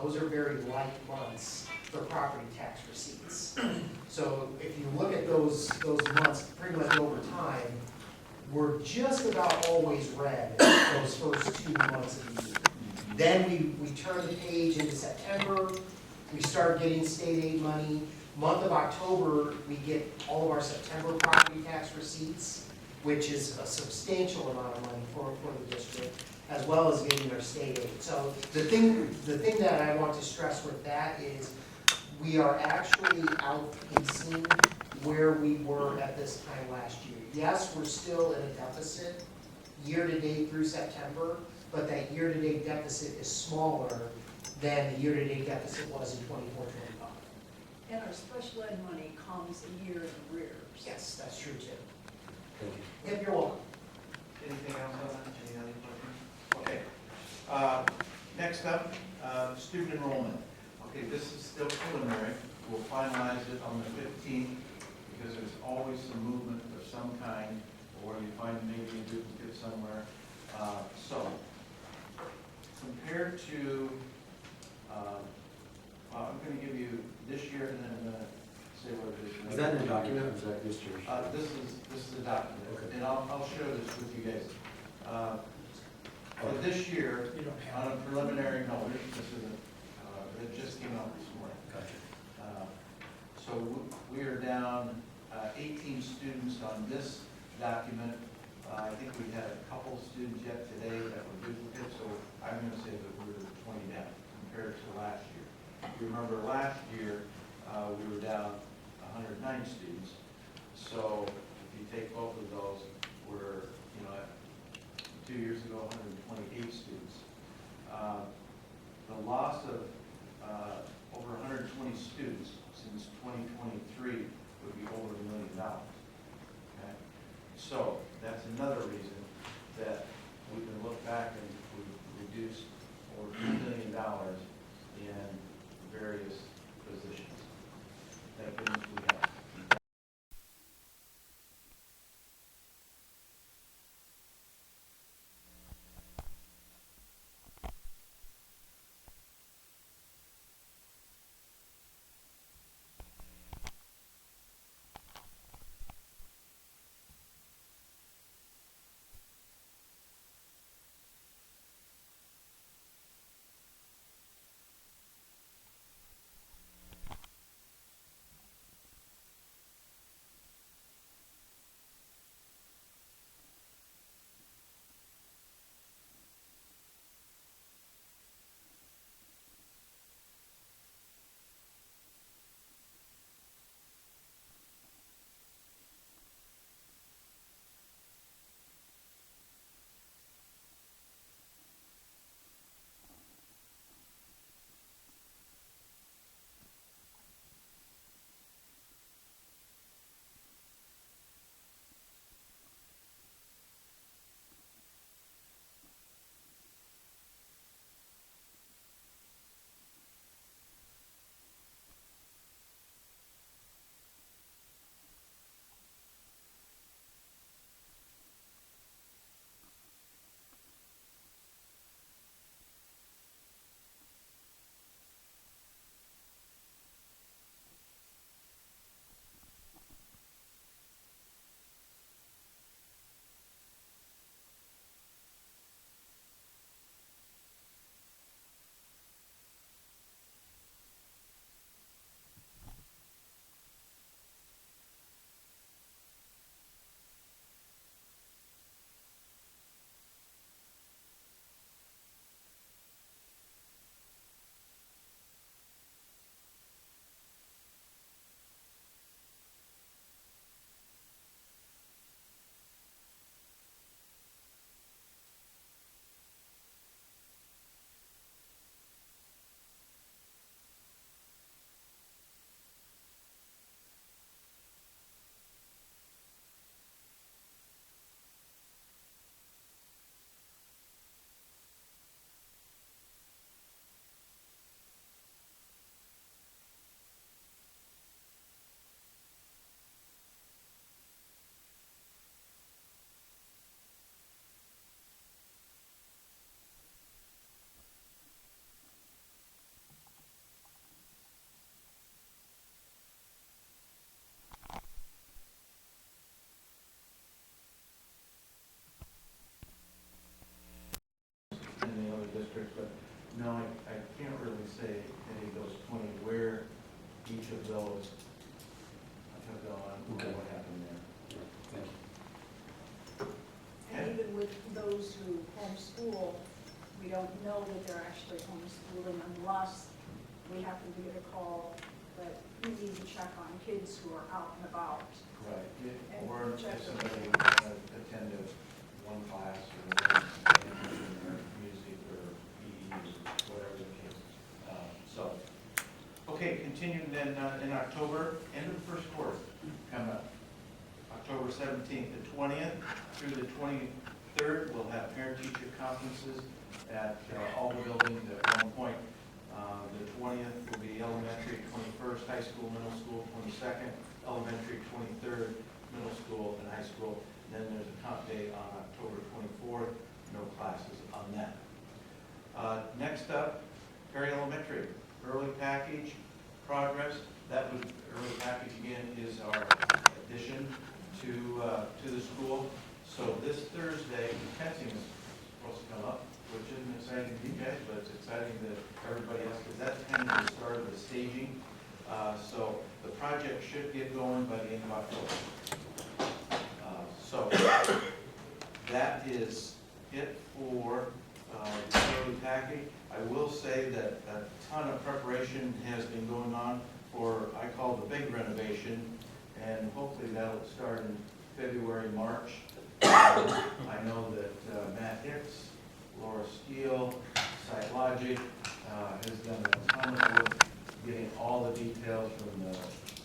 those are very light months for property tax receipts. So if you look at those months, pretty much over time, we're just about always red those first 2 months of the year. Then we turn the page into September, we start getting state aid money. Month of October, we get all of our September property tax receipts, which is a substantial amount of money for the district, as well as getting our state aid. So the thing that I want to stress with that is we are actually outpacing where we were at this time last year. Yes, we're still in a deficit year-to-date through September, but that year-to-date deficit is smaller than the year-to-date deficit was in 24-25. And our special ed money comes a year in arrears. Yes, that's true too. Thank you. Yep, you're welcome. Anything else on that? Any other questions? Okay. Next up, student enrollment. Okay, this is still preliminary. We'll finalize it on the 15th because there's always some movement of some kind, or you find maybe a duplicate somewhere. So, compared to, I'm going to give you this year and then I'm going to say what it is. Is that in the document or is that this year's? This is the document, Okay. and I'll share this with you guys. For this year, on a preliminary, no, this isn't, it just came out this morning. Gotcha. So we are down 18 students on this document. I think we had a couple students yet today that were duplicates, so I'm going to say that we're 20 down compared to last year. If you remember last year, we were down 109 students. So if you take both of those, we're, 2 years ago, 128 students. The loss of over 120 students since 2023 would be over $1 million. Okay? So that's another reason that we can look back and we've reduced over $2 million in various positions. That means we have. can't really say any of those 20 where each of those have gone, or Okay. what happened there. Thank you. And even with those who homeschool, we don't know that they're actually homeschooling unless we happen to get a call that we need to check on kids who are out and about. Right, And or if check somebody attended one class or music or PE or whatever the case. Okay, continuing then in October, end of the first quarter, coming up. October 17th to 20th through the 23rd, we'll have parent-teacher conferences at all the buildings at one point. The 20th will be elementary, 21st, high school, middle school, 22nd, elementary, 23rd, middle school, and high school. Then there's a comp day on October 24th, no classes on that. Next up, Perry Elementary, early package progress. That would, early package again is our addition to the school. So this Thursday, fencing is supposed to come up, which isn't exciting to you guys, but it's exciting to everybody else, because that's kind of the start of the staging. So the project should get going by the end of October. So that is it for the early package. I will say that a ton of preparation has been going on for, I call the big renovation, and hopefully that'll start in February, March. I know that Matt Hicks, Laura Steele, SiteLogic has done a ton of work getting all the details from the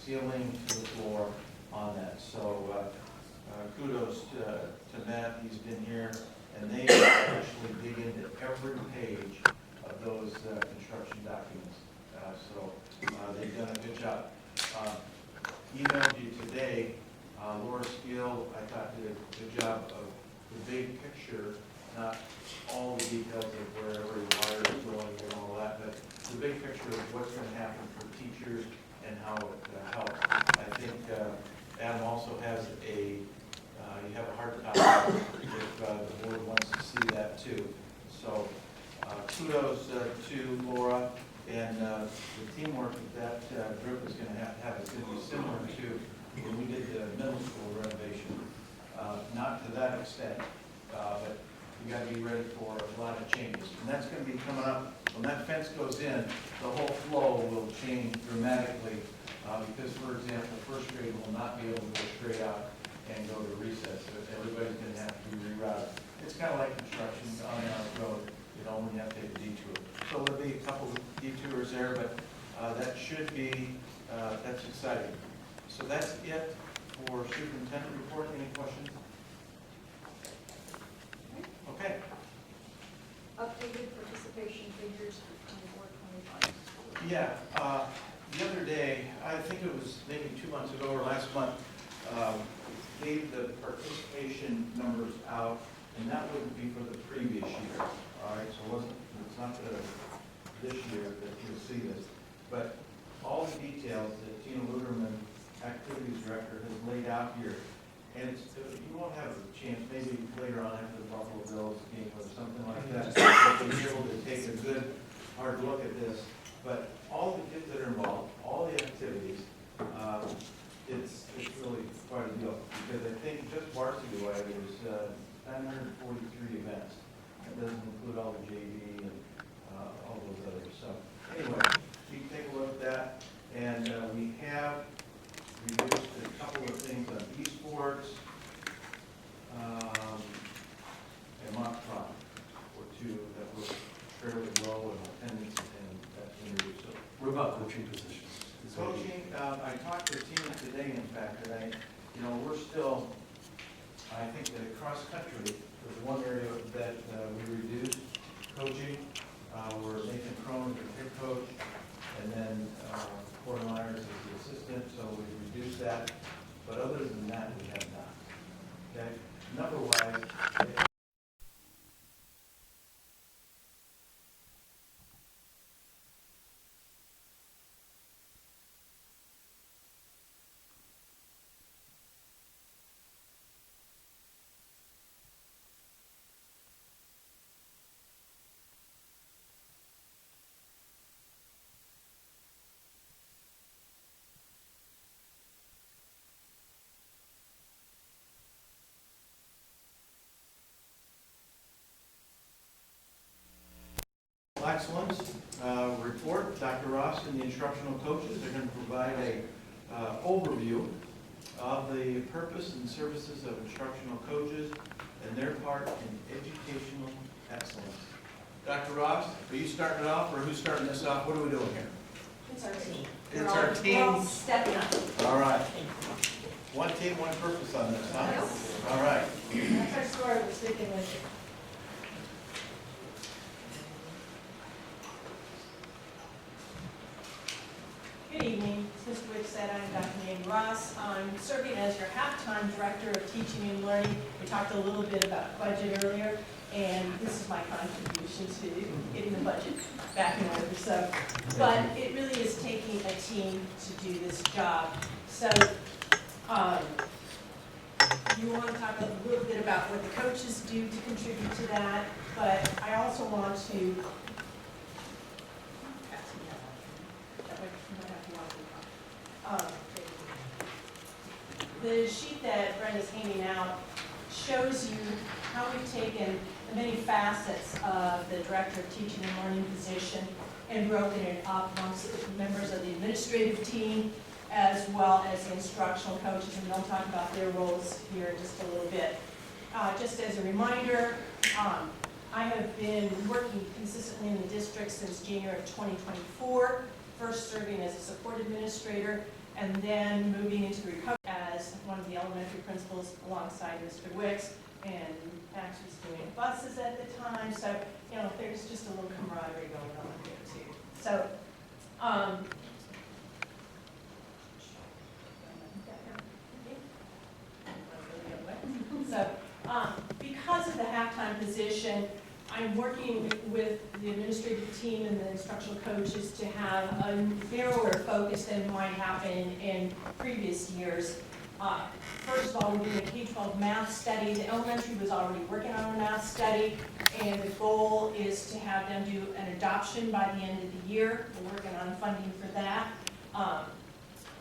ceiling to the floor on that. So kudos to Matt, he's been here, and they actually dig into every page of those construction documents. So they've done a good job. Emailed you today, Laura Steele, I thought did a good job of the big picture, not all the details of where every wire is going and all that, but the big picture of what's going to happen for teachers and how it helps. I think Adam also has you have a hard copy if the board wants to see that too. So kudos to Laura, and the teamwork that group is going to have is going to be similar to when we did the middle school renovation. Not to that extent, but you got to be ready for a lot of changes. And that's going to be coming up, when that fence goes in, the whole flow will change dramatically because, for example, first grade will not be able to go straight out and go to recess. So everybody's going to have to be rerouted. It's kind of like construction on our road. You know, when you have to take a detour. So there'll be a couple of detours there, but that should be, that's exciting. So that's it for superintendent report. Any questions? Okay. Updated participation figures for 24-25. Yeah, the other day, I think it was maybe 2 months ago or last month, gave the participation numbers out, and that wouldn't be for the previous year. All right, so it's not this year that you'll see this, but all the details that Tina Luderman, activities director, has laid out here. And it's, you won't have a chance, maybe later on after the Buffalo Bills game or something like that, to be able to take a good hard look at this. But all the kids that are involved, all the activities, it's really quite a deal. Because I think just varsity-wise, there's 943 events. That doesn't include all the JV and all those others. So anyway, you can take a look at that. And we have reduced a couple of things on esports and mock trial, or two that were fairly low in attendance, and that's been reduced. So What about coaching positions? coaching, I talked to Tina today, in fact, and we're still, I think that cross country was one area that we reduced coaching, where Nathan Crone is the head coach, and then Corey Myers is the assistant, so we reduced that. But other than that, we have not. Okay, number-wise, excellence report. Dr. Ross and the instructional coaches are going to provide a overview of the purpose and services of instructional coaches and their part in educational excellence. Dr. Ross, are you starting it off, or who's starting this off? What are we doing here? It's our team. It's our We're all team. stepping up. All right. One team, one purpose on this, huh? All right. That's our story, we're sticking with it. Good evening, as Mr. Wick said, I'm Dr. Nancy Ross. I'm serving as your half-time Director of Teaching and Learning. We talked a little bit about budget earlier, and this is my contribution to getting the budget back in order. So, but it really is taking a team to do this job. So, you want to talk a little bit about what the coaches do to contribute to that, but I also want to pass me that way you don't have to walk the sheet that Brenda's handing out shows you how we've taken the many facets of the Director of Teaching and Learning position and broken it up amongst the members of the administrative team as well as the instructional coaches, and they'll talk about their roles here in just a little bit. Just as a reminder, I have been working consistently in the district since January of 2024, first serving as a support administrator and then moving into the recovery as one of the elementary principals alongside Mr. Wicks, and Max was doing buses at the time, so there's just a little camaraderie going on here too. So, because of the halftime position, I'm working with the administrative team and the instructional coaches to have a narrower focus than might happen in previous years. First of all, we're doing a K-12 math study. The elementary was already working on a math study, and the goal is to have them do an adoption by the end of the year. We're working on funding for that.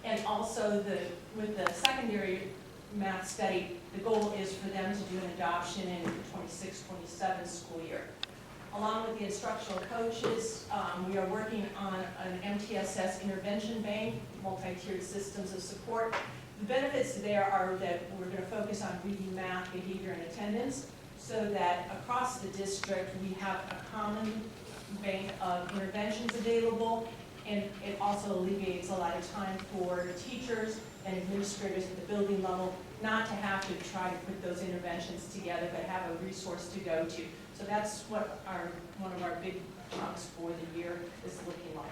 And also with the secondary math study, the goal is for them to do an adoption in the 26-27 school year. Along with the instructional coaches, we are working on an MTSS intervention bank, multi-tiered systems of support. The benefits there are that we're going to focus on reading, math, behavior, and attendance, so that across the district we have a common bank of interventions available, and it also alleviates a lot of time for teachers and administrators at the building level not to have to try to put those interventions together, but have a resource to go to. So that's what one of our big chunks for the year is looking like.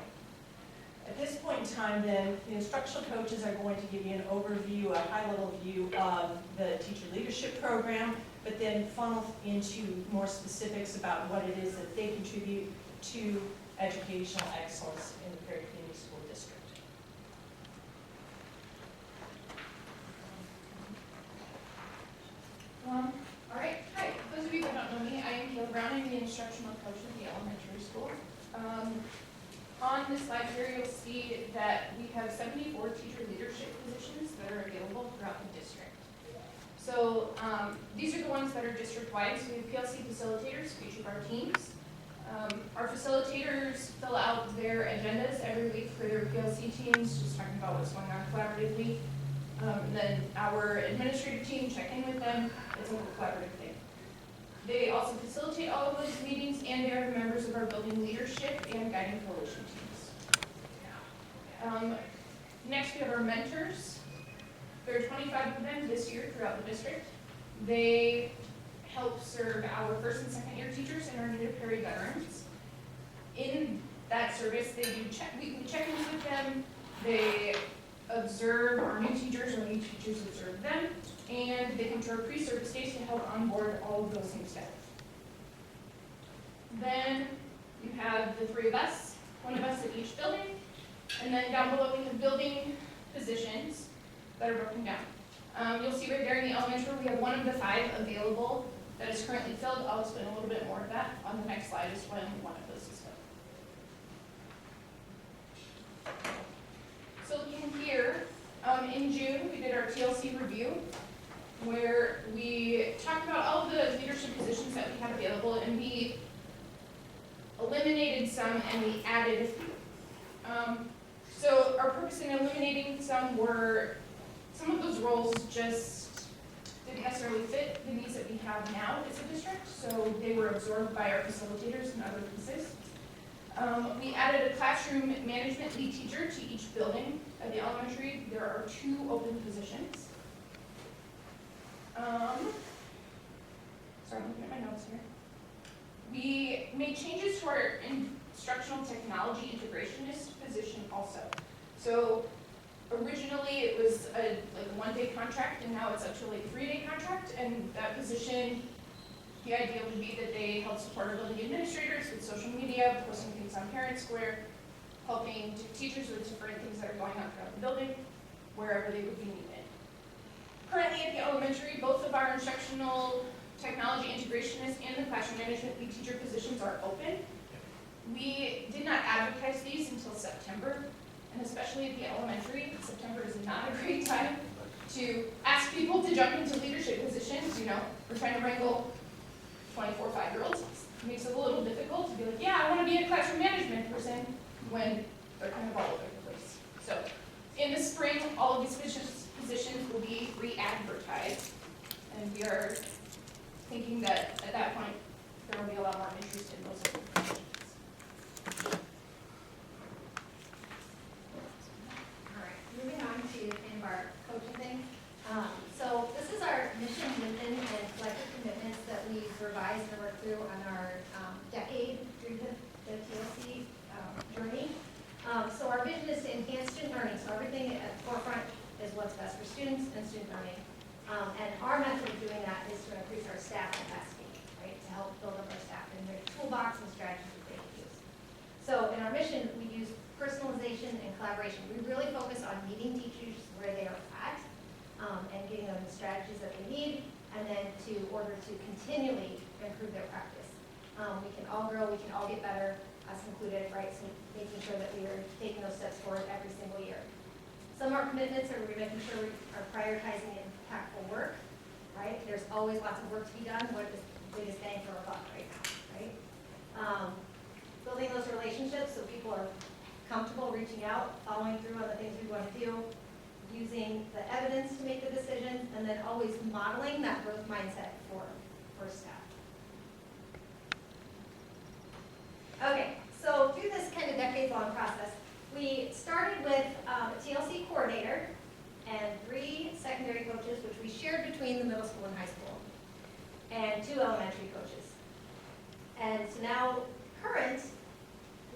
At this point in time then, the instructional coaches are going to give you an overview, a high-level view of the teacher leadership program, but then funnel into more specifics about what it is that they contribute to educational excellence in the Perry Community School District. All right, hi. Those of you that don't know me, I am Kayla Brown. I'm the instructional coach of the elementary school. On this slide here, you'll see that we have 74 teacher leadership positions that are available throughout the district. So these are the ones that are district-wide. So we have PLC facilitators for each of our teams. Our facilitators fill out their agendas every week for their PLC teams, just talking about what's going on collaboratively. Then our administrative team check in with them. It's a collaborative thing. They also facilitate all of those meetings, and they are the members of our building leadership and guiding coalition teams. Next, we have our mentors. There are 25 of them this year throughout the district. They help serve our first and second year teachers and our native Perry veterans. In that service, they do weekly check-ins with them. They observe our new teachers, or new teachers observe them, and they come to our pre-service days to help onboard all of those new staff. Then you have the three of us, one of us at each building, and then down below we have building positions that are broken down. You'll see right there in the elementary we have one of the 5 available that is currently filled. I'll explain a little bit more of that on the next slide, is when one of those is filled. So looking here, in June, we did our TLC review, where we talked about all of the leadership positions that we had available, and we eliminated some some and we added a few. So our purpose in eliminating some were, some of those roles just didn't necessarily fit the needs that we have now as a district, so they were absorbed by our facilitators and other pieces. We added a classroom management lead teacher to each building at the elementary. There are 2 open positions. Sorry, I'm looking at my notes here. We made changes to our instructional technology integrationist position also. So originally it was a one-day contract, and now it's up to like a 3-day contract, and that position, the idea would be that they help support our building administrators with social media, posting things on Parent Square, helping teachers with different things that are going on throughout the building, wherever they would be needed. Currently at the elementary, both of our instructional technology integrationist and the classroom management lead teacher positions are open. We did not advertise these until September, and especially at the elementary, September is not a great time to ask people to jump into leadership positions. You know, we're trying to wrangle 24, 5-year-olds. It makes it a little difficult to be like, yeah, I want to be a classroom management person, when they're kind of all over the place. So in the spring, all of these positions will be re-advertised, and we are thinking that at that point, there will be a lot more interest in those positions. All right, moving on to kind of our coaching thing. So this is our mission, vision, and collective commitments that we've revised and worked through on our decade through the TLC journey. So our vision is to enhance student learning. So everything at the forefront is what's best for students and student learning. And our method of doing that is to increase our staff capacity, right? To help build up our staff and their toolbox and strategies that they can use. So in our mission, we use personalization and collaboration. We really focus on meeting teachers where they are at, and getting them the strategies that they need, and then in order to continually improve their practice. We can all grow, we can all get better, us included, right? So making sure that we are taking those steps forward every single year. Some of our commitments are we're making sure we are prioritizing impactful work, right? There's always lots of work to be done. What is the biggest bang for our buck right now, right? Building those relationships so people are comfortable reaching out, following through on the things we want to do, using the evidence to make the decisions, and then always modeling that growth mindset for staff. Okay, so through this kind of decades-long process, we started with a TLC coordinator and 3 secondary coaches, which we shared between the middle school and high school, and 2 elementary coaches. And so now, current,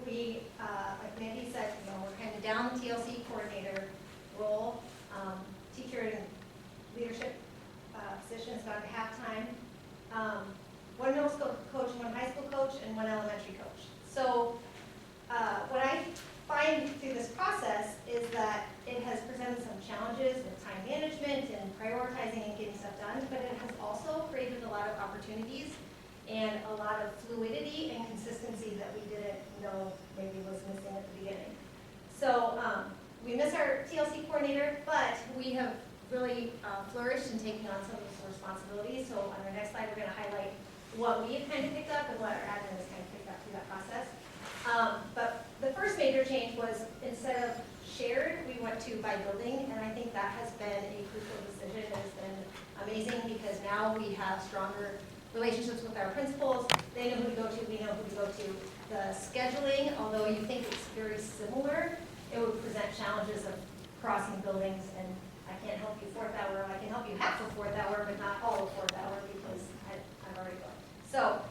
we, like Mandy said, you know, we're kind of down the TLC coordinator role. Teacher and leadership position has gone to half-time. 1 middle school coach, 1 high school coach, and 1 elementary coach. So what I find through this process is that it has presented some challenges with time management and prioritizing and getting stuff done, but it has also created a lot of opportunities and a lot of fluidity and consistency that we didn't know maybe was missing at the beginning. So we miss our TLC coordinator, but we have really flourished in taking on some of those responsibilities. So on our next slide, we're going to highlight what we have kind of picked up and what our admin has kind of picked up through that process. But the first major change was instead of shared, we went to by building, and I think that has been a crucial decision. It has been amazing because now we have stronger relationships with our principals. They know who to go to, we know who to go to. The scheduling, although you think it's very similar, it would present challenges of crossing buildings, and I can't help you 4th hour, I can help you half of 4th hour, but not all of 4th hour because I've already booked. So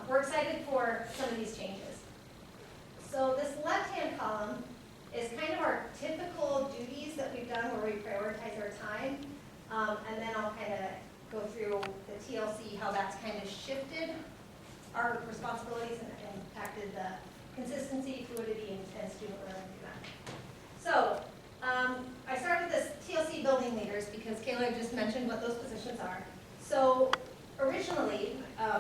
we're excited for some of these changes. So this left-hand column is kind of our typical duties that we've done where we prioritize our time. And then I'll kind of go through the TLC, how that's kind of shifted our responsibilities and impacted the consistency, fluidity, and student learning through that. So I started with this TLC building leaders because Kayla just mentioned what those positions are. So originally,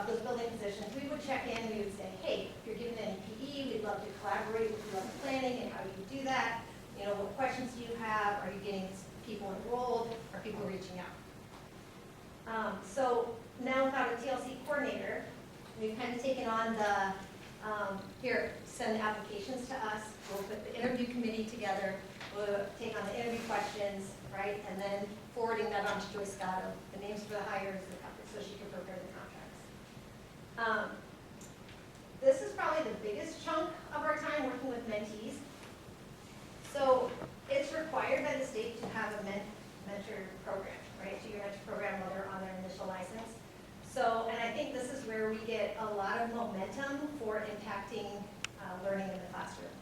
those building positions, we would check in, we would say, hey, if you're given any PE, we'd love to collaborate with you on the planning and how do you do that? You know, what questions do you have? Are you getting people enrolled? Are people reaching out? So now without a TLC coordinator, we've kind of taken on the here, send applications to us, we'll put the interview committee together, we'll take on the interview questions, right, and then forwarding that on to Joyce Scotto, the names for the hires, so she can prepare the contracts. This is probably the biggest chunk of our time working with mentees. So it's required by the state to have a mentor program, right, two-year mentor program while they're on their initial license. So, and I think this is where we get a lot of momentum for impacting learning in the classroom.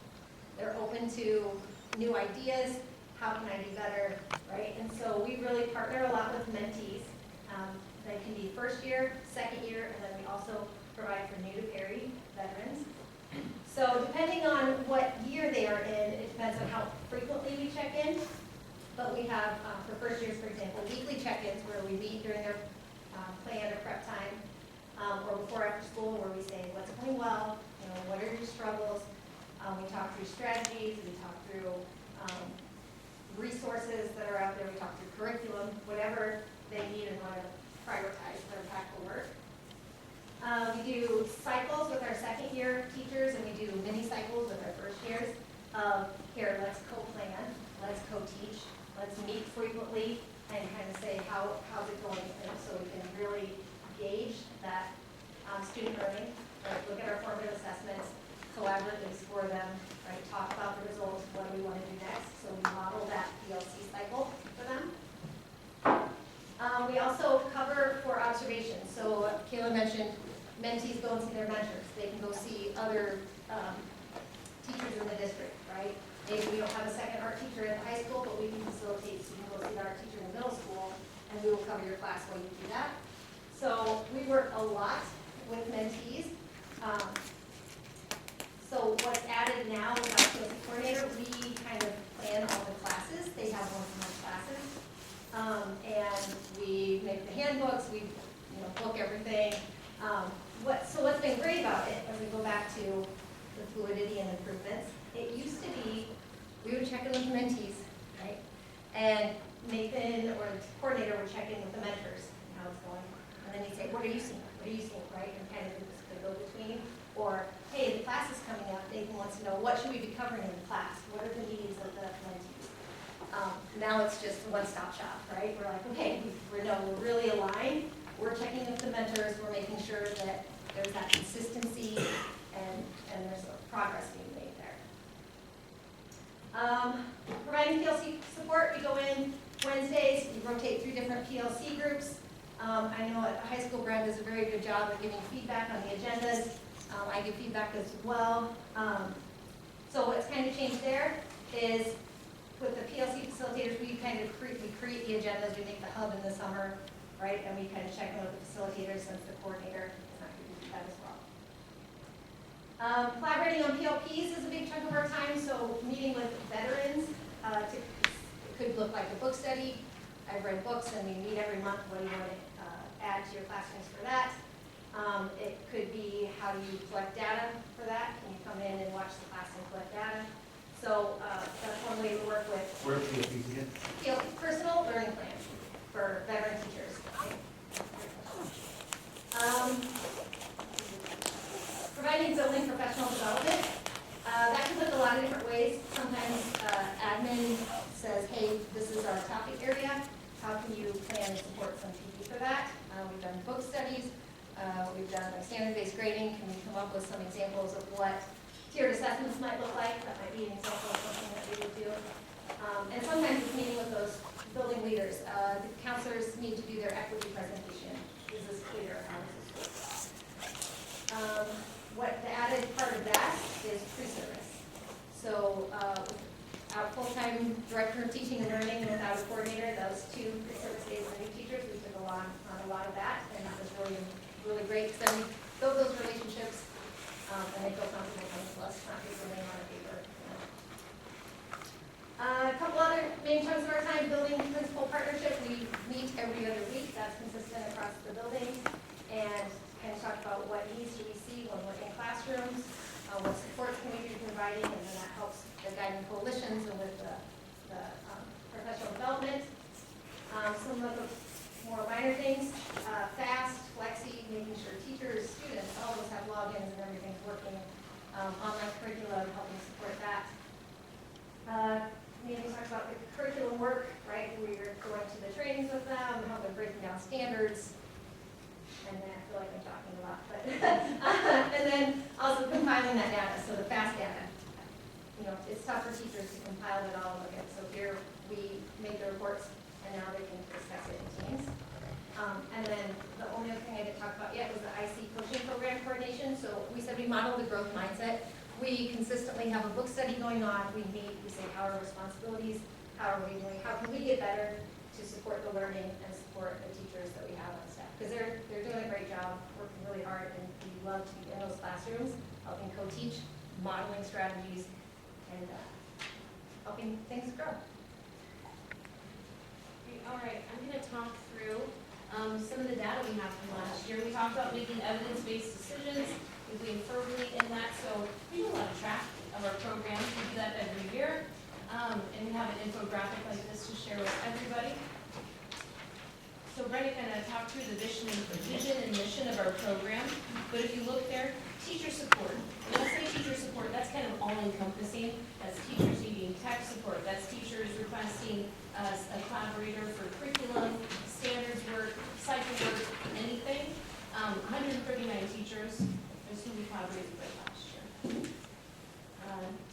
They're open to new ideas, how can I do better, right? And so we really partner a lot with mentees. They can be first year, second year, and then we also provide for new to Perry veterans. So depending on what year they are in, it depends on how frequently we check in. But we have, for first years, for example, weekly check-ins where we meet during their plan or prep time, or before after school, where we say what's going well, what are your struggles. We talk through strategies, we talk through resources that are out there, we talk through curriculum, whatever they need in order to prioritize their impactful work. We do cycles with our second year teachers, and we do mini cycles with our first years. Here, let's co-plan, let's co-teach, let's meet frequently, and kind of say how's it going, and so we can really gauge that student learning, right? Look at our formative assessments, collaboratively score them, right? Talk about the results, what do we want to do next, so we model that PLC cycle for them. We also cover for observation. So Kayla mentioned mentees go and see their mentors. They can go see other teachers in the district, right? Maybe we don't have a second art teacher in the high school, but we can facilitate, so you can go see the art teacher in the middle school, and we will cover your class while you do that. So we work a lot with mentees. So what's added now with our PLC coordinator, we kind of plan all the classes. They have once-a-month classes. And we make the handbooks, we book everything. So what's been great about it, as we go back to the fluidity and improvements, it used to be, we would check in with the mentees, right? And Nathan or the coordinator would check in with the mentors, and how it's going. And then he'd say, what are you seeing? What are you seeing, right? And kind of do this go-between. Or, hey, the class is coming up. Nathan wants to know, what should we be covering in the class? What are the needs of the mentees? Now it's just a one-stop shop, right? We're like, okay, we're really aligned. We're checking with the mentors. We're making sure that there's that consistency and there's progress being made there. Providing PLC support, we go in Wednesdays. We rotate through different PLC groups. I know at the high school, Brad does a very good job of giving feedback on the agendas. I give feedback as well. So what's kind of changed there is with the PLC facilitators, we kind of create the agendas, we make the hub in the summer, right? And we kind of check in with the facilitators since the coordinator is not going to do that as well. Collaborating on PLPs is a big chunk of our time, so meeting with veterans, it could look like a book study. I've read books and we meet every month. What do you want to add to your classrooms for that? It could be how do you collect data for that? Can you come in and watch the class and collect data? So that's one way we work with Where are PLPs again? personal learning plan for veteran teachers. Right? Providing building professional development. That can look a lot of different ways. Sometimes admin says, hey, this is our topic area. How can you plan and support some PD for that? We've done book studies. We've done standard-based grading. Can we come up with some examples of what tiered assessments might look like? That might be an example of something that we would do. And sometimes it's meeting with those building leaders. The counselors need to do their equity presentation. Is this clear? How does this work? What the added part of that is pre-service. So our full-time director of teaching and learning without a coordinator, those 2 pre-service days for new teachers, we took on a lot of that, and that was really great. So we build those relationships, and they feel comfortable coming to us, not just the name on a paper. A couple other main chunks of our time, building principal partnership. We meet every other week. That's consistent across the buildings, and kind of talk about what needs do we see when we're in classrooms, what supports can we be providing, and then that helps the guiding coalitions and with the professional development. Some of the more minor things, fast, flexi, making sure teachers, students, all those have logins and everything's working. Online curriculum, helping support that. Maybe talk about the curriculum work, right? We're going to the trainings with them, how they're breaking down standards. And then I feel like I'm talking a lot, but, and then also compiling that data, so the fast data. You know, it's tough for teachers to compile it all, look at, so here we make the reports, and now they can discuss it in teams. And then the only other thing I didn't talk about yet was the IC coaching program coordination. So we said we model the growth mindset. We consistently have a book study going on. We meet, we say, how are our responsibilities? How are we doing? How can we get better to support the learning and support the teachers that we have on staff? Because they're doing a great job, working really hard, and we love to be in those classrooms, helping co-teach, modeling strategies, and helping things grow. All right, I'm going to talk through some of the data we have from last year. We talked about making evidence-based decisions. We believe firmly in that, so we do a lot of track of our programs. We do that every year, and we have an infographic like this to share with everybody. So Brenda kind of talked through the vision and mission of our program, but if you look there, teacher support. When I say teacher support, that's kind of all-encompassing. That's teachers needing tech support. That's teachers requesting a collaborator for curriculum, standards work, cycle work, anything. 139 teachers is who we collaborated with last year.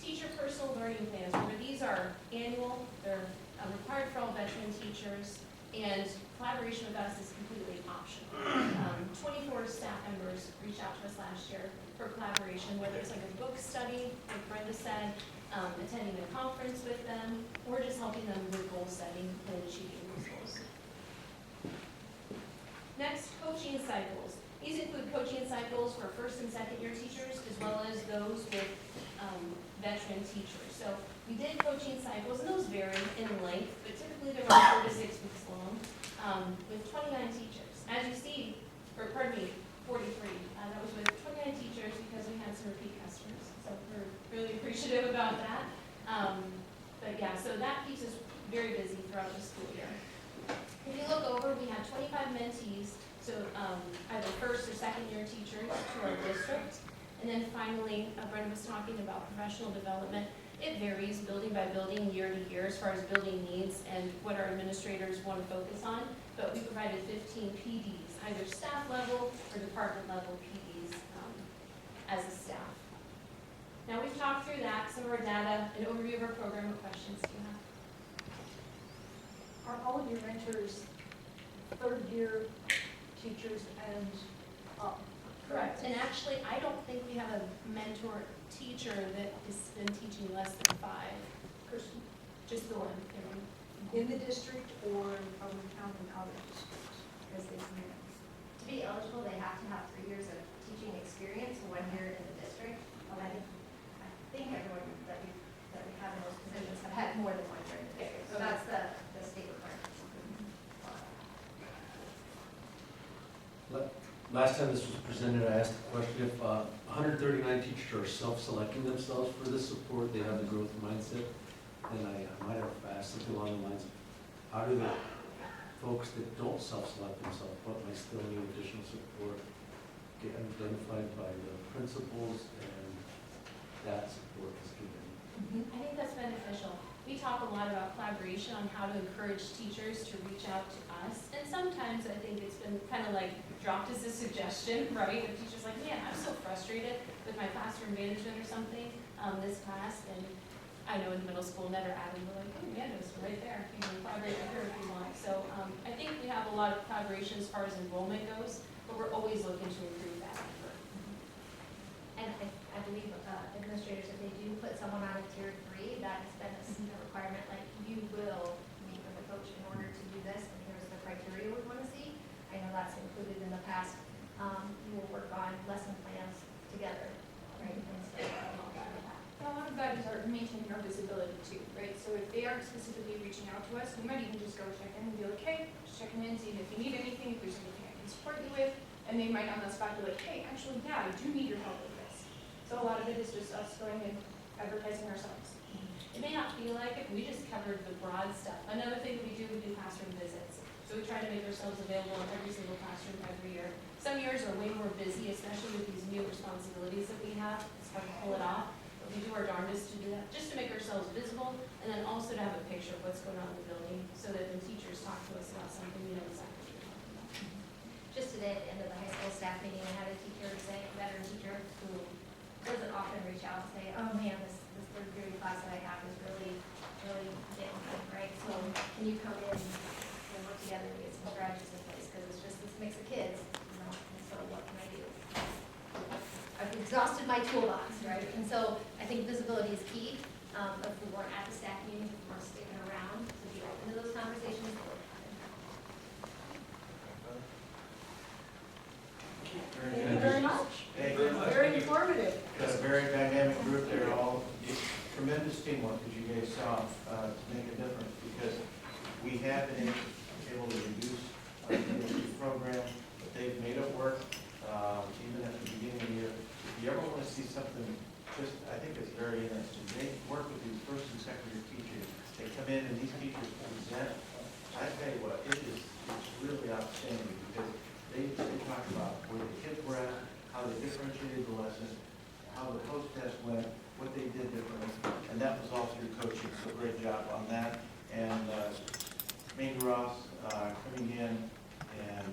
Teacher personal learning plans, where these are annual, they're required for all veteran teachers, and collaboration with us is completely optional. 24 staff members reached out to us last year for collaboration, whether it's like a book study, like Brenda said, attending a conference with them, or just helping them with goal setting and achieving those goals. Next, coaching cycles. These include coaching cycles for first and second year teachers, as well as those with veteran teachers. So we did coaching cycles, and those vary in length, but typically they're around 4 to 6 weeks long, with 29 teachers. As you see, or pardon me, 43. That was with 29 teachers because we had some repeat customers. So we're really appreciative about that. But yeah, so that keeps us very busy throughout the school year. If you look over, we had 25 mentees, so either first or second year teachers to our district. And then finally, Brenda was talking about professional development. It varies building by building, year to year, as far as building needs and what our administrators want to focus on. But we provided 15 PDs, either staff level or department level PDs as a staff. Now we've talked through that, some of our data, an overview of our program. What questions do you have? Are all of your mentors third year teachers and up? Correct. And actually, I don't think we have a mentor teacher that has been teaching less than 5. Person Just the one. in the district, or are we counting out of districts as they come in? To be eligible, they have to have 3 years of teaching experience, 1 year in the district. I think everyone that we have in those positions have had more than 1 year in the district. So that's the state requirement. Last time this was presented, I asked the question if 139 teachers are self-selecting themselves for this support, they have the growth mindset, and I might have asked something along the lines of, how do the folks that don't self-select themselves, but might still need additional support, get identified by the principals, and that support is given? I think that's beneficial. We talk a lot about collaboration on how to encourage teachers to reach out to us. And sometimes I think it's been kind of like dropped as a suggestion, right? The teacher's like, man, I'm so frustrated with my classroom management or something this class. And I know in middle school, Ned or Adam were like, oh, yeah, it's right there. You can collaborate with her if you want. So I think we have a lot of collaboration as far as enrollment goes, but we're always looking to improve that effort. And I believe administrators, if they do put someone on a tier 3, that has been a requirement, like you will meet with a coach in order to do this, and here's the criteria we want to see. I know that's included in the past. You will work on lesson plans together, right? And so all that. A lot of that is our maintaining our visibility too, right? So if they aren't specifically reaching out to us, we might even just go check in and be like, hey, just checking in, seeing if you need anything, if there's anything I can support you with. And they might on the spot be like, hey, actually, yeah, I do need your help with this. So a lot of it is just us going and advertising ourselves. It may not feel like it, we just covered the broad stuff. Another thing we do classroom visits. So we try to make ourselves available in every single classroom every year. Some years are way more busy, especially with these new responsibilities that we have. It's hard to pull it off. But we do our darndest to do that, just to make ourselves visible, and then also to have a picture of what's going on in the building, so that when teachers talk to us about something, we know exactly what they're talking about. Just today at the end of the high school staff meeting, I had a teacher say, a veteran teacher who doesn't often reach out and say, oh man, this third period class that I have is really getting me, right? So can you come in and work together and get some strategies in place? Because it's just this mix of kids, you know, and so what can I do? I've exhausted my toolbox, right? And so I think visibility is key. If we weren't at the staff meeting, if we weren't sticking around to be open to those conversations, it would happen. Thank you very much. Thank you very much. Very informative. Got a very dynamic group there, all tremendous teamwork, as you guys saw, to make a difference, because we have been able to reduce our DLC program, but they've made it work, even at the beginning of the year. If you ever want to see something, I think it's very interesting. They work with these first and second year teachers. They come in and these teachers present. I tell you what, it's really outstanding, because they talk about where the kids were at, how they differentiated the lesson, how the post-test went, what they did differently, and that was all through coaching, so great job on that. And Mandy Ross coming in, and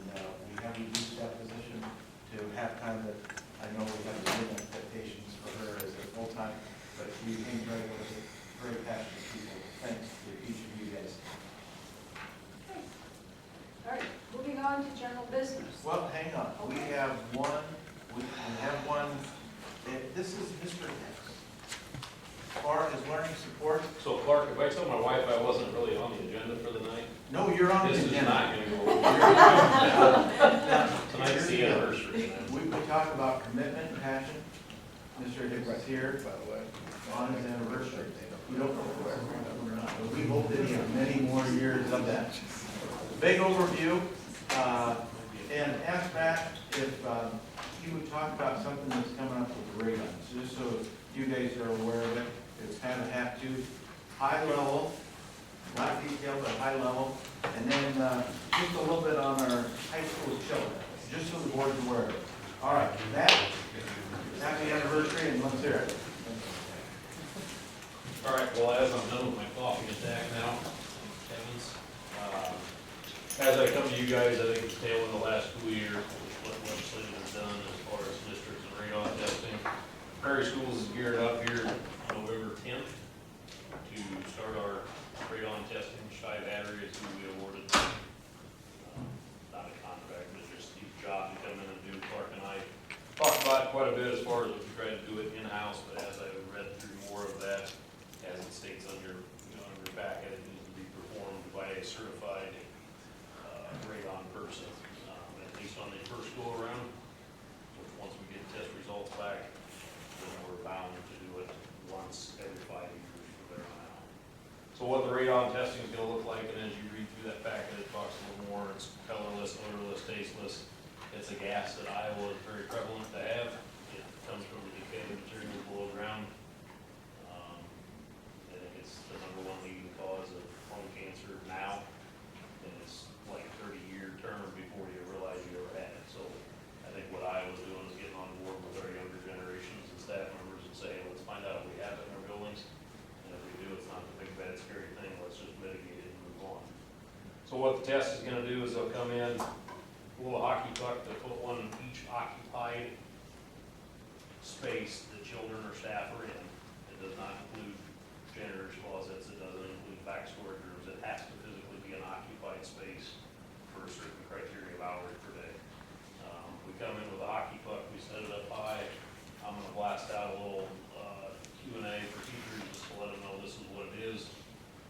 we have reduced that position to half-time, that I know we have big expectations for her as a full-time, but she came very with it, very passionate people. Thanks to each of you guys. All right, moving on to general business. Well, hang on, we have one, this is Mr. Hicks. Clark is learning support. So Clark, if I told my wife I wasn't really on the agenda for the night, No, you're on the this is agenda. not gonna go over. Now, Tonight's the anniversary. we talk about commitment and passion. Mr. Hicks is here, by the way, on his anniversary. We don't know where, but we hope that he has many more years of that. Big overview, and ask Matt if he would talk about something that's coming up with radon. So just so you guys are aware of it, it's kind of high level, not detailed, but high level. And then just a little bit on our high school children, just so the board's aware of it. All right, Matt, happy anniversary, and let's hear it. All right, well, as I'm done with my coffee attack now, Kevin's, as I come to you guys, I think it's tail in the last school year, what legislature has done as far as districts and radon testing. Prairie Schools is geared up here November 10th to start our radon testing. SchBd is who we awarded, not a contract, but just the job to come in and do. Clark and I talked about it quite a bit as far as if we tried to do it in-house, but as I read through more of that, as it states on your, on your packet, it needs to be performed by a certified radon person, at least on the first go around. Which once we get test results back, then we're bound to do it once every 5 years from there on out. So what the radon testing is going to look like, and as you read through that packet, it talks a little more. It's colorless, odorless, tasteless. It's a gas that Iowa is very prevalent to have. It comes from the decayed material below ground. I think it's the #1 leading cause of lung cancer now, and it's like a 30-year term before you realize you ever had it. So I think what Iowa's doing is getting on board with our younger generations and staff members and saying, let's find out if we have it in our buildings, and if we do, it's not a big, bad, scary thing. Let's just mitigate it and move on. So what the test is going to do is they'll come in, a little hockey puck, they put one in each occupied space the children or staff are in. It does not include janitors' closets, it doesn't include back storage rooms. It has to physically be an occupied space for a certain criteria of hours per day. We come in with a hockey puck, we set it up high. I'm gonna blast out a little Q&A for teachers just to let them know this is what it is.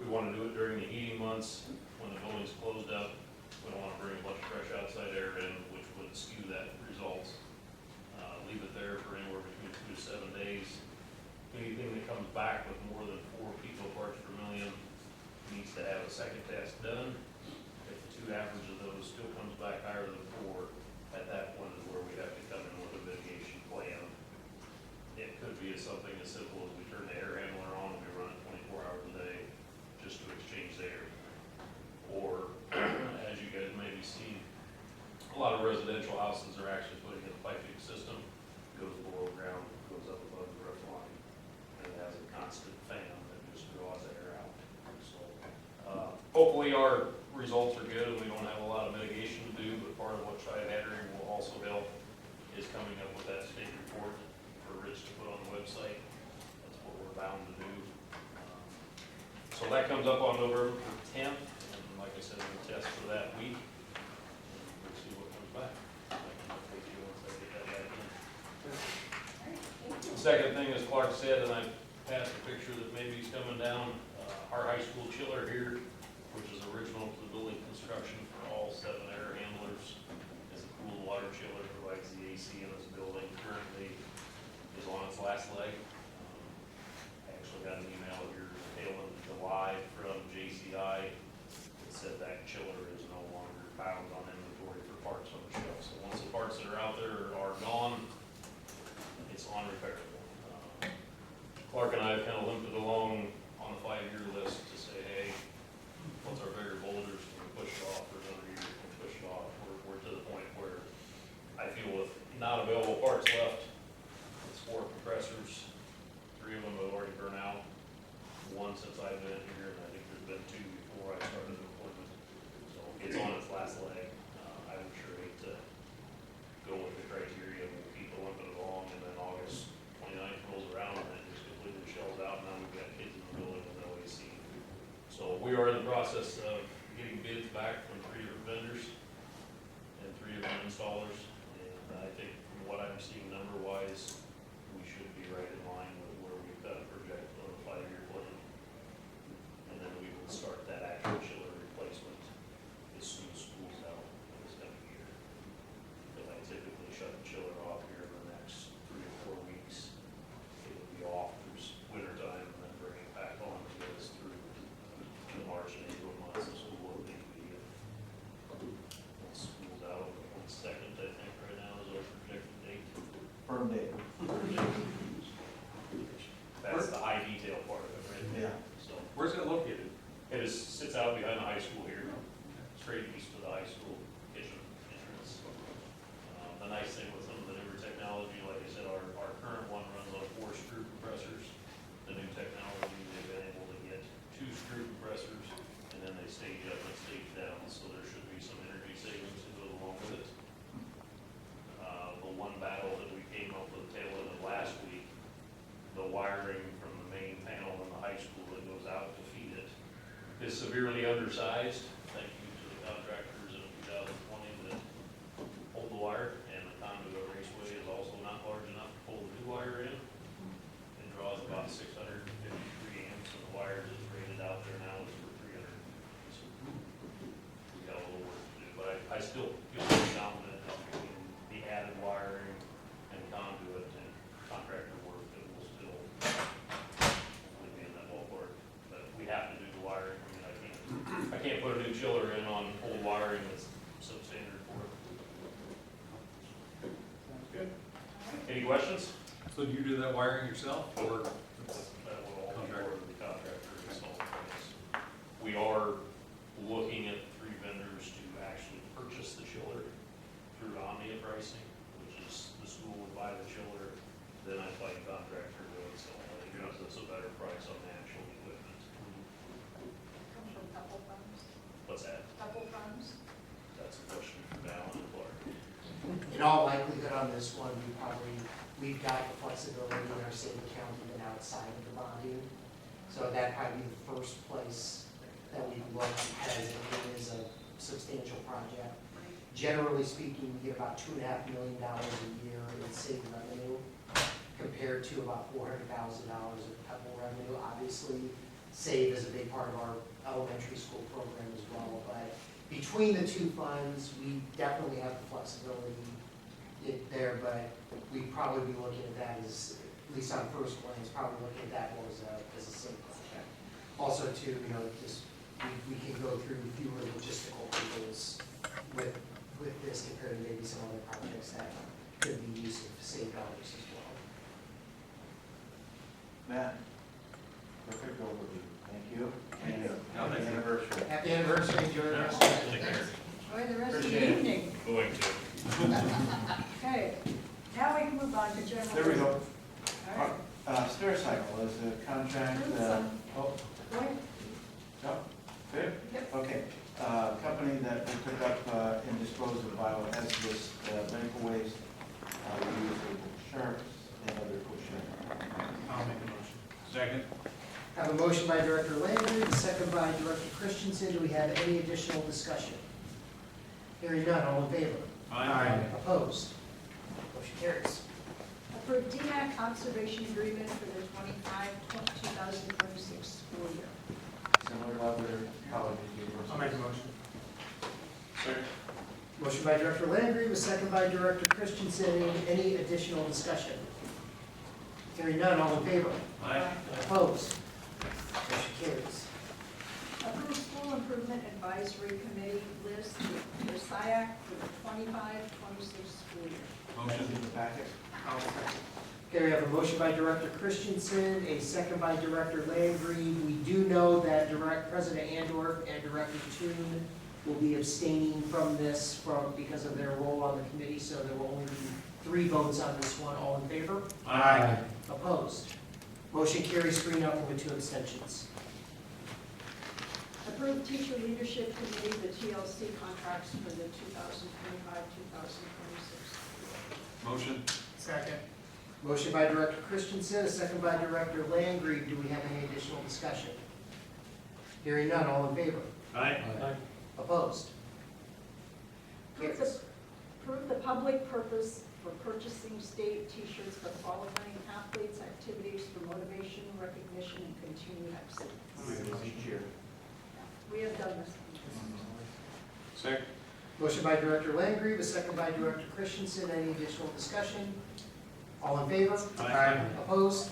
We wanna do it during the heating months when the building's closed up. We don't wanna bring a bunch of fresh outside air in, which would skew that results. Leave it there for anywhere between 2 to 7 days. Anything that comes back with more than 4 picoparts per million needs to have a second test done. If the 2 average of those still comes back higher than 4, at that point is where we have to come in with a mitigation plan. It could be something as simple as we turn the air handler on and we run it 24 hours a day just to exchange the air. Or, as you guys hopefully our results are good and we don't have a lot of mitigation to do, but part of what Tri-Battery will also help is coming up with that state report for Rich to put on the website. That's what we're bound to do. So that comes up on November 10th, and like I said, we'll test for that week. And we'll see what comes back. I can update you once I get that back in. The second thing, as Clark said, and I passed a picture that maybe he's coming down, our high school chiller here, which is original to the building construction for all 7 air handlers, is a cooled water chiller, provides the AC in this building. Currently is on its last leg. I actually got an email here tail end of July from JCI that said that chiller is no longer bound on inventory for parts on the shelf. So once the parts that are out there are gone, it's unrepairable. Clark and I have kind of limped it along on the 5-year list to say, hey, what's our bigger boulders, can we push it off, or another year, can we push it off? We're to the point where I feel with not available parts left, it's 4 compressors, 3 of them have already burned out, 1 since I've been here, and I think there's been 2 before I started employment. So it's on its last leg. I would sure hate to go with the criteria, we'll keep limping it along, and then August 29th rolls around, and it just completely shells out, and now we've got kids in the building with no AC. So we are in the process of getting bids back from 3 different vendors and 3 different installers. And I think from what I'm seeing number-wise, we should be right in line with where we've got a project on a 5-year plan. And then we will start that actual chiller replacement as soon as school's out this coming year. Because I typically shut the chiller off here in the next 3 or 4 weeks. It will be off through winter time and then bring it back on to get us through the March and April months of school. Will be once school's out, on the 2nd, I think, right now is our projected date. Firm date. That's the high detail part of it, right? Yeah. So Where's it located? it sits out behind the high school here, straight east of the high school kitchen entrance. The nice thing with some of the newer technology, like I said, our current one runs on 4 screw compressors. The new technology, they've been able to get 2 screw compressors, and then they stage up and stage down, so there should be some energy savings that go along with it. The one battle that we came up with tail end of last week, the wiring from the main panel in the high school that goes out to feed it is severely undersized. Thank you to the contractors in 2020 that pulled the wire, and the conduit raceway is also not large enough to pull the new wire in. It draws about 653 amps, and the wire that's rated out there now is for 300. So we got a little work to do, but I still feel pretty confident that between the added wiring and conduit and contractor work that will still be in that ballpark. But we have to do the wiring. I mean, I can't put a new chiller in on old wiring that's substandard for it. Sounds good. Any questions? So do you do that wiring yourself, or? That will all be part of the contractor install price. We are looking at 3 vendors to actually purchase the chiller through Omnia pricing, which is the school would buy the chiller, then I find contractor to install it. It gives us a better price on the actual equipment. Comes from couple funds, What's that? couple funds. That's a question for Val and Clark. In all likelihood on this one, we've got the flexibility in our state account even outside of the bonding. So that'd probably be the first place that we look, because it is a substantial project. Generally speaking, we get about $2.5 million a year in state revenue compared to about $400,000 of Pebble revenue. Obviously, SAVE is a big part of our elementary school program as well, but between the 2 funds, we definitely have the flexibility there, but we'd probably be looking at that as, at least on first glance, probably looking at that more as a SAVE project. Also too, just, we can go through fewer logistical hurdles with this compared to maybe some other projects that could be used to save dollars as well. Matt, perfect overview. Thank you. And Thank you. anniversary. Happy anniversary, enjoy the rest of it. Take care. Enjoy the rest of Appreciate the it. evening. Going to. Okay, now we can move on to general. There we go. All right. Stericycle is a contract, Oops, oh, Go ahead. no, good. Yep. Have a motion by Director Landry, a second by Director Christensen. Do we have any additional discussion? Hearing none, all in favor? Opposed? Motion carries. Approve DMAC conservation agreement for the 2026 school year. Similar to other colleges, universities. I'll make a motion. Motion by Director Landry, a second by Director Christensen. Any additional discussion? Hearing none, all in favor? Opposed? Motion carries. Approve school improvement advisory committee list for SiAC for the 25-26 school year. Motion. In the packet. Okay, we have a motion by Director Christensen, a second by Director Landry. We do know that President Andorf and Director Toon will be abstaining from this because of their role on the committee, so there will only be 3 votes on this one. All in favor? Opposed? Motion carries 3-0 with 2 abstentions. Approve teacher leadership committee, the TLC contracts for the 2025-2026. Motion. Second. Motion by Director Christensen, a second by Director Landry. Do we have any additional discussion? Hearing none, all in favor? Opposed? Approve the public purpose for purchasing state t-shirts for qualifying athletes' activities for motivation, recognition, and continued excellence. We do this each year. We have done this. Second. Motion by Director Landry, a second by Director Christensen. Any additional discussion? All in favor? Opposed?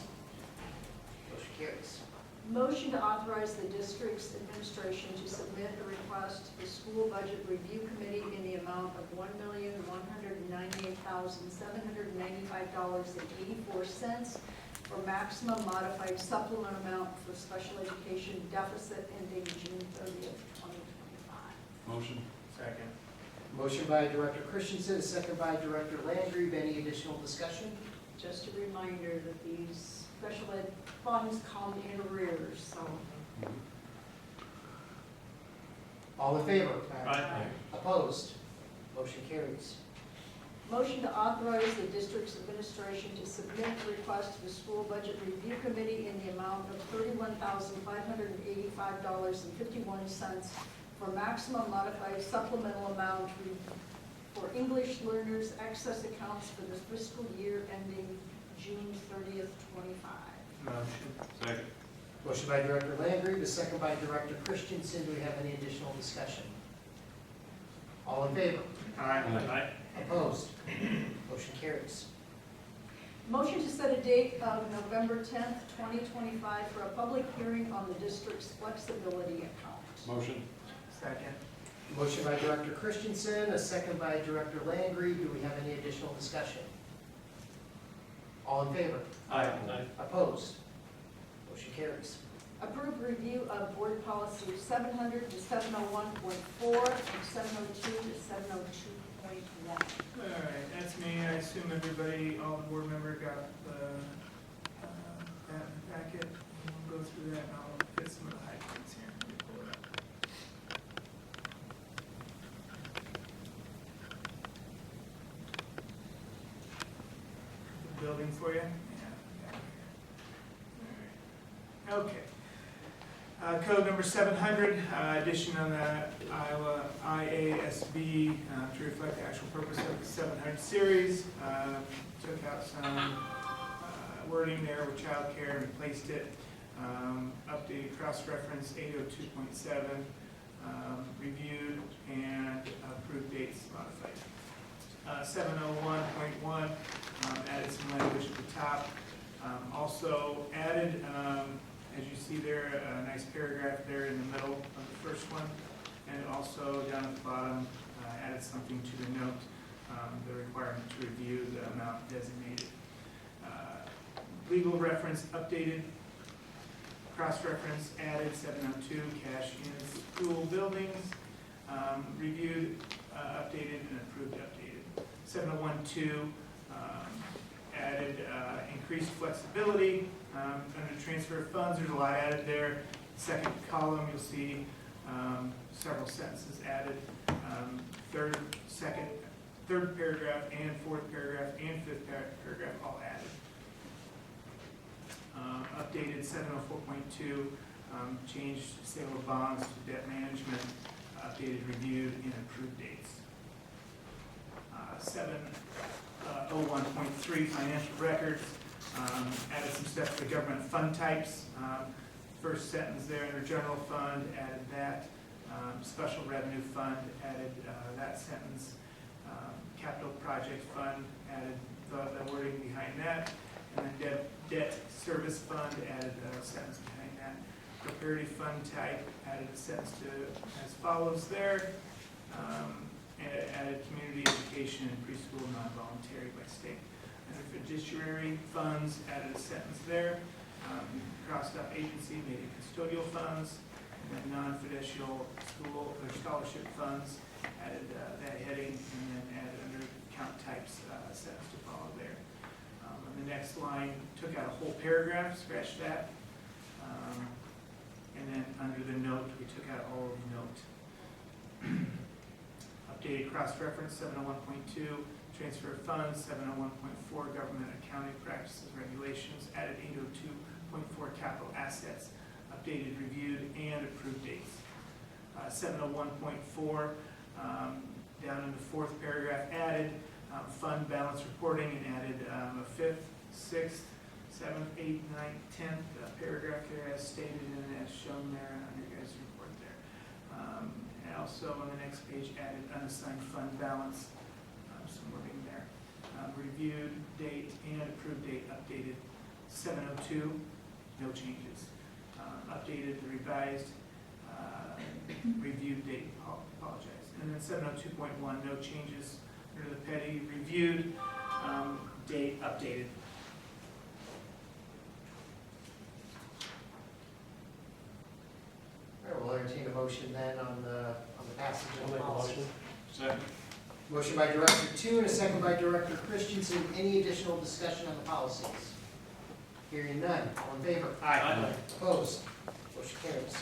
Motion carries. Motion to authorize the district's administration to submit a request to the school budget review committee in the amount of $1,198,795.84 for maximum modified supplement amount for special education deficit ending June 30th, 2025. Motion. Second. Motion by Director Christensen, a second by Director Landry. Any additional discussion? Just a reminder that these special ed funds come in arrears, so. All in favor? Aye. Opposed? Motion carries. Motion to authorize the district's administration to submit a request to the school budget review committee in the amount of $31,585.51 for maximum modified supplemental amount for English learners access accounts for the fiscal year ending June 30th, 25. Motion. Second. Motion by Director Landry, the second by Director Christensen. Do we have any additional discussion? All in favor? Opposed? Motion carries. Motion to set a date of November 10th, 2025 for a public hearing on the district's flexibility account. Motion. Second. Motion by Director Christensen, a second by Director Landry. Do we have any additional discussion? All in favor? Opposed? Motion carries. Approve review of board policy 700 to 701.4 and 702 to 702.1. All right, that's me. I assume everybody, all the board member got that packet. We'll go through that and I'll get some of the high points here. Let me pull it up. The building for you? Yeah. All right. Okay. Code number 700, addition on the Iowa IASB to reflect the actual purpose of the 700 series. Took out some wording there with childcare and replaced it. Updated cross-reference 802.7, reviewed and approved dates modified. 701.1, added some language at the top. Also added, as you see there, a nice paragraph there in the middle of the first one, and also down at the bottom, added something to the note, the requirement to review the amount designated. Legal reference updated, cross-reference added, 702, cash in school buildings, reviewed, updated, and approved updated. 701.2, added increased flexibility. Under transfer of funds, there's a lot added there. Second column, you'll see several sentences added. Third paragraph and fourth paragraph and fifth paragraph all added. Updated 704.2, changed sale of bonds to debt management, updated, reviewed, and approved dates. 701.3, financial records, added some steps for government fund types. First sentence there under general fund, added that. Special revenue fund, added that sentence. Capital project fund, added the wording behind that. And then debt service fund, added a sentence behind that. Prosperity fund type, added a sentence to as follows there. Added community education and preschool non-voluntary by state. Under fiduciary funds, added a sentence there. Crossed out agency, made it custodial funds. And then non-fiducial school or scholarship funds, added that heading, and then added under account types sentence to follow there. On the next line, took out a whole paragraph, scratched that. And then under the note, we took out all of the note. Updated cross-reference 701.2, transfer of funds, 701.4, government accounting practices regulations, added 802.4, capital assets, updated, reviewed, and approved dates. 701.4, down in the fourth paragraph, added fund balance reporting and added a fifth, sixth, seventh, eighth, ninth, 10th paragraph there as stated and as shown there on your guys' report there. And also on the next page added unassigned fund balance, some wording there. Reviewed date and approved date updated. 702, no changes. Updated the revised reviewed date, apologize. And then 702.1, no changes. Under the petty, reviewed, date updated. All right, we'll entertain a motion then on the passage I'll of the make a policy. motion. Second. Motion by Director Two and a second by Director Christensen. Any additional discussion on the policies? Hearing none. All in favor? Aye. Opposed? Motion carries.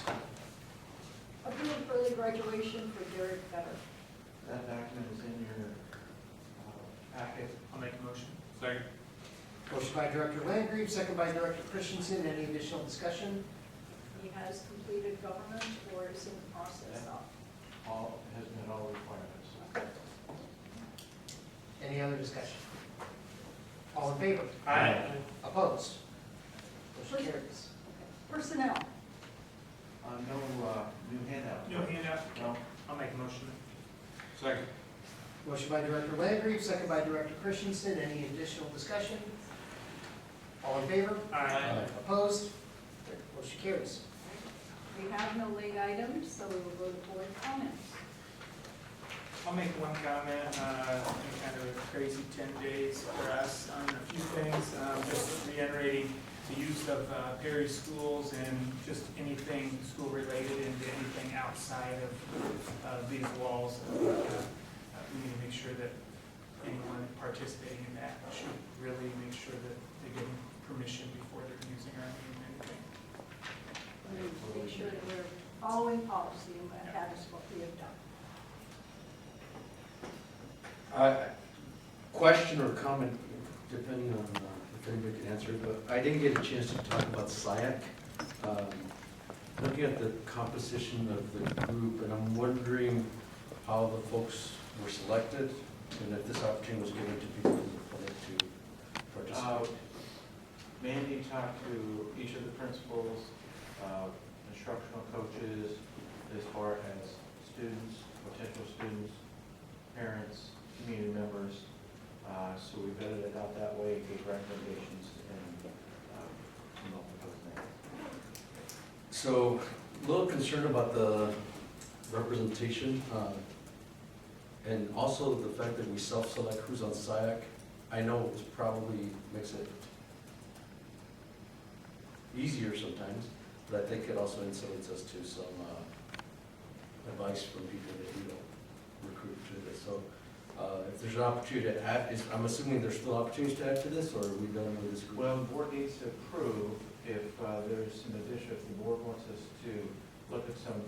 Approved early graduation for Derek Better. That document is in your packet. I'll make a motion. Second. Motion by Director Landgraf, second by Director Christensen. Any additional discussion? He has completed government or is in the process of. All, has met all requirements. Any other discussion? All in favor? Aye. Opposed? Motion carries. Personnel. No new handout. No handout? No. I'll make a motion. Second. Motion by Director Landgraf, second by Director Christensen. Any additional discussion? All in favor? Aye. Opposed? Motion carries. We have no late items, so we will go to board comments. I'll make one comment. It's been kind of a crazy 10 days for us on a few things. Just reiterating the use of Perry schools and just anything school related and anything outside of these walls. We need to make sure that anyone participating in that should really make sure that they get permission before they're using our name and anything. We make sure that we're following policy, and that is what we have done. Question or comment, depending on if anybody can answer it, but I didn't get a chance to talk about SIAC. Looking at the composition of the group, and I'm wondering how the folks were selected, and if this opportunity was given to people in the public to participate. Mandy talked to each of the principals, instructional coaches, as far as students, potential students, parents, community members. So we vetted it out that way, gave recommendations, and came up with those names. So, a little concerned about the representation, and also the fact that we self-select who's on SIAC. I know it probably makes it easier sometimes, but I think it also insulates us to some advice from people that we don't recruit to this. So, if there's an opportunity to add, I'm assuming there's still opportunities to add to this, or are we done with this group? Well, the board needs to approve if there's some addition, if the board wants us to look at some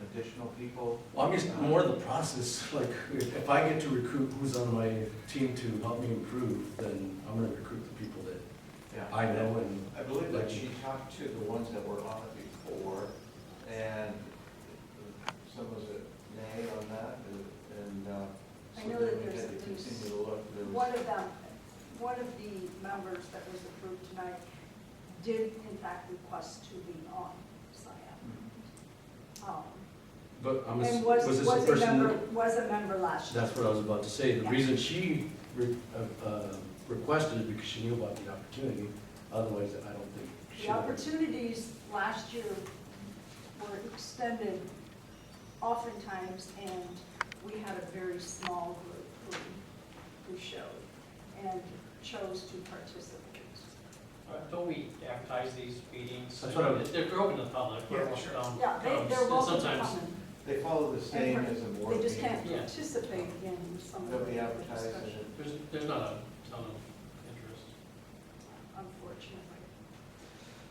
additional people. Well, I'm just more the process, like, if I get to recruit who's on my team to help me improve, then I'm gonna recruit the people that Yeah. I know, and I believe that she talked to the ones that were on it before, and some was a nay on that, and, I So know then that we there's had to at least continue to look. There was- one of the members that was approved tonight did in fact request to be on SIAP. but And was this a person? was a member last year. That's what I was about to say. The Yeah. reason she requested it because she knew about the opportunity. Otherwise, I don't think she The would. opportunities last year were extended oftentimes, and we had a very small group who showed and chose to participate. Don't we advertise these meetings? That's what I'm- They're open to the public. Yeah, Everyone sure. Yeah, they're comes. welcome to Sometimes come in. they follow the same as a board They just meeting. can't Yeah. participate in some of the They'll be advertised discussion, and there's not a ton of interest. unfortunately.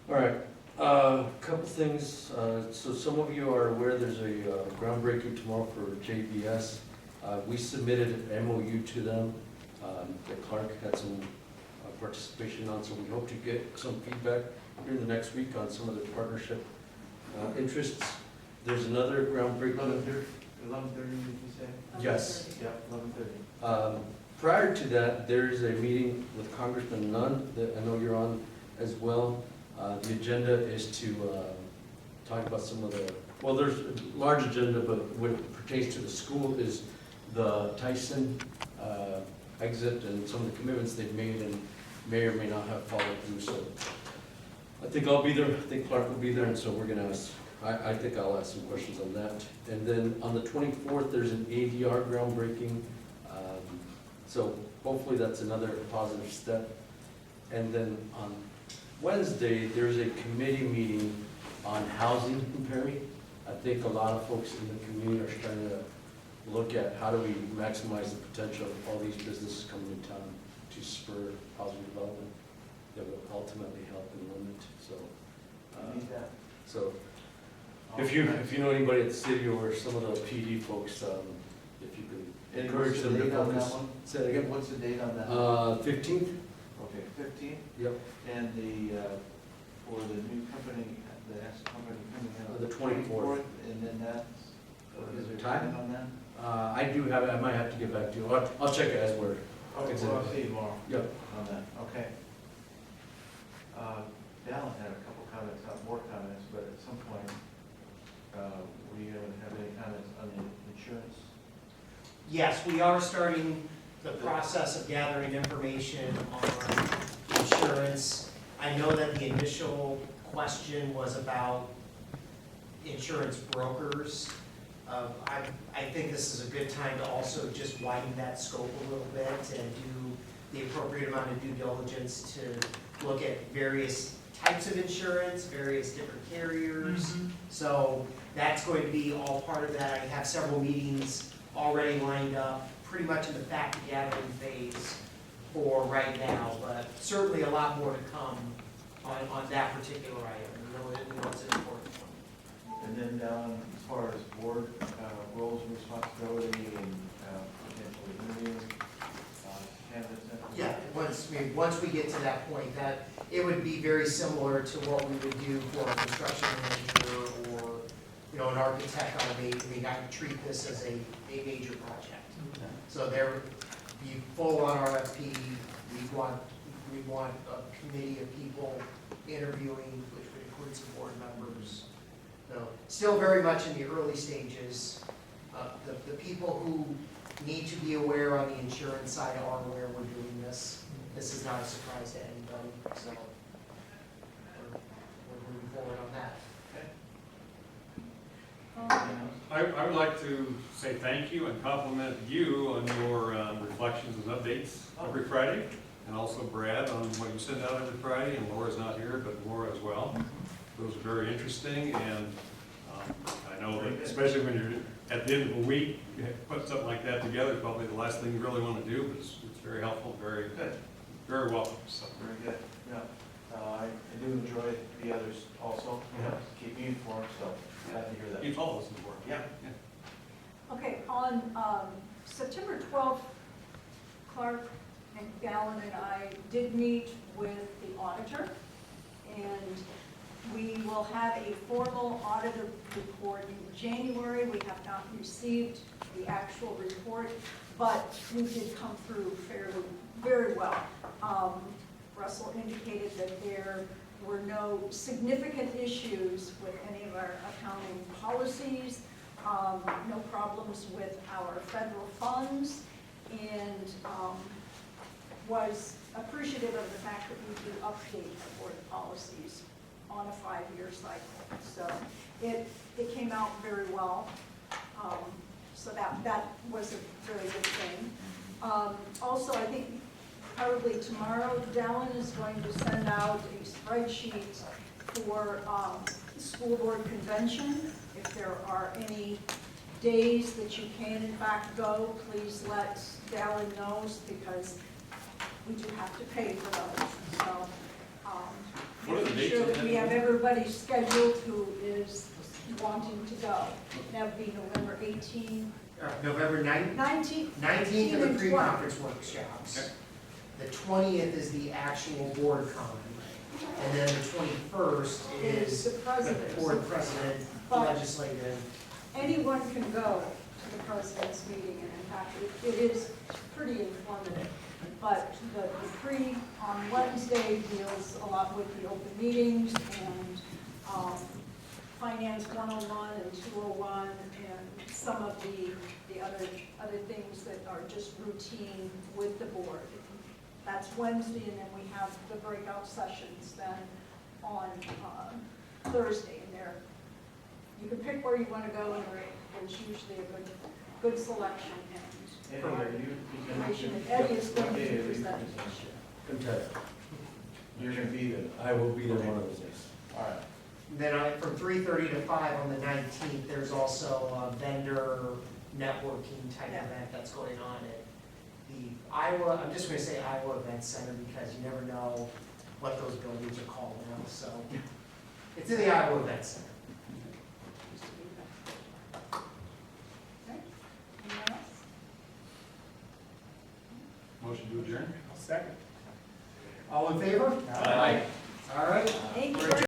All right, couple things. So some of you are aware there's a groundbreaking tomorrow for JBS. We submitted an MOU to them that Clark had some participation on, so we hope to get some feedback during the next week on some of the partnership interests. There's another groundbreaking. 11:30, did you say? Yes. Yep, 11:30. Prior to that, there is a meeting with Congressman Nunn that I know you're on as well. The agenda is to talk about some of the, well, there's a large agenda, but what pertains to the school is the Tyson exit and some of the commitments they've made and may or may not have followed through. So I think I'll be there. I think Clark will be there, and so we're gonna ask, I think I'll ask some questions on that. And then on the 24th, there's an ADR groundbreaking. So hopefully that's another positive step. And then on Wednesday, there's a committee meeting on housing in Perry. I think a lot of folks in the community are starting to look at how do we maximize the potential of all these businesses coming in town to spur housing development that will ultimately help in limit, so. You need that. So, if you know anybody at the city or some of the PD folks, if you could And encourage what's the them to date on that focus. one? Say that again? What's the date on that? 15th? Okay, 15th, Yep. and for the new company, the S company coming out. The 24th. And then that's, is there Time? time on that? I do have it, I might have to get back to you. I'll check it as we're. Okay, well, I'll see you tomorrow. Yep. On that, okay. Dallin had a couple comments, not more comments, but at some point, were you gonna have any comments on the insurance? Yes, we are starting the process of gathering information on insurance. I know that the initial question was about insurance brokers. I think this is a good time to also just widen that scope a little bit and do the appropriate amount of due diligence to look at various types of insurance, various different carriers. So that's going to be all part of that. I have several meetings already lined up, pretty much in the fact gathering phase for right now, but certainly a lot more to come on that particular item. We know it's an important one. And then down as far as board roles and responsibility and potentially interviewing candidates. Yeah, once we get to that point, that, it would be very similar to what we would do for a construction manager or, an architect on I mean, I would treat this as a major project. So there, be full on RFP, we want a committee of people interviewing, which would include some board members. So, still very much in the early stages. The people who need to be aware on the insurance side are aware we're doing this. This is not a surprise to anybody, so we're moving forward on that. I would like to say thank you and compliment you on your reflections and updates every Friday, and also Brad on what you send out every Friday, and Laura's not here, but Laura as well. Those are very interesting, and I know that especially when you're at the end of a week, you have to put something like that together, probably the last thing you really want to do, but it's very helpful, very, Good. very welcome, so. Very good, yeah. I do enjoy the others also, keep me informed, so glad to hear that. You follow us in the work. Yeah. Okay, on September 12th, Clark, and Gallon and I did meet with the auditor, and we will have a formal auditor report in January. We have not received the actual report, but we did come through very well. Russell indicated that there were no significant issues with any of our accounting policies, no problems with our federal funds, and was appreciative of the fact that we do update our board policies on a 5-year cycle. So it came out very well. So that was a very good thing. Also, I think probably tomorrow, Dallin is going to send out a spreadsheet for school board convention. If there are any days that you can in fact go, please let Dallin know, because we do have to pay for those. So What are the making dates sure on that that we have again? everybody scheduled who is wanting to go. That would be November 18, November 19. 19th are the and pre-conference workshops. The 20th is the actual board con. And then the 21st is the the president. board president, But legislative. anyone can go to the president's meeting, and in fact, it is pretty informative. But the pre on Wednesday deals a lot with the open meetings and Finance 101 and 201 and some of the other things that are just routine with the board. That's Wednesday, and then we have the breakout sessions then on Thursday. And there, you can pick where you want to go, and there's usually a good selection. Eddie, are you Information presenting? that Eddie is going What day to are you present. presenting? Kentucky. You're gonna be there. I will be there one of those days. All right. Then from 3:30 to 5 on the 19th, there's also a vendor networking type Yeah. event that's going on at the Iowa, I'm just gonna say Iowa Event Center, because you never know what those buildings are called now, so. It's in the Iowa Event Center. Okay. Anyone else? Motion to adjourn? I'll second. All in favor? Aye. All right. Thank you. We're